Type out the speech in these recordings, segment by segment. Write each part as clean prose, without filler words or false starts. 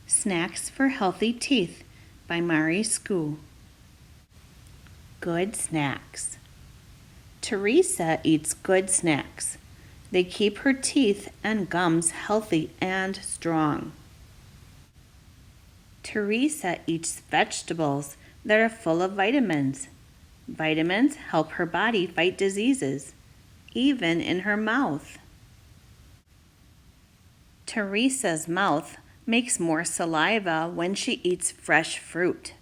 Snacks for Healthy Teeth by Schuh. Good snacks. Teresa eats good snacks. They keep her teeth and gums healthy and strong. Teresa eats vegetables that are full of vitamins. Vitamins help her body fight diseases, even in her mouth. Teresa's mouth makes more saliva when she eats fresh fruit.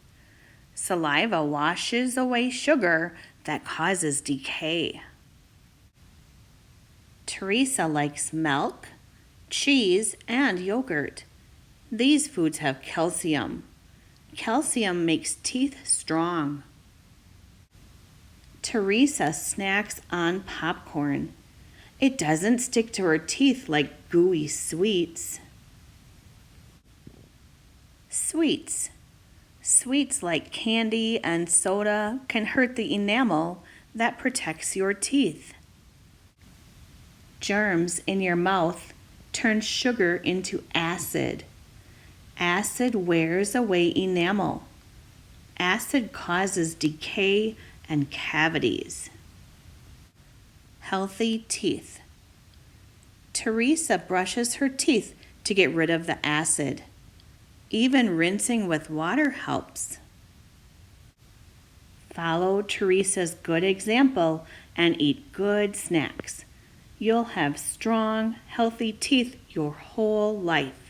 Saliva washes away sugar that causes decay. Teresa likes milk, cheese, and yogurt. These foods have calcium. Calcium makes teeth strong. Teresa snacks on popcorn. It doesn't stick to her teeth like gooey sweets. Sweets. Sweets like candy and soda can hurt the enamel that protects your teeth. Germs in your mouth turn sugar into acid. Acid wears away enamel. Acid causes decay and cavities. Healthy teeth. Teresa brushes her teeth to get rid of the acid. Even rinsing with water helps. Follow Teresa's good example and eat good snacks. You'll have strong, healthy teeth your whole life.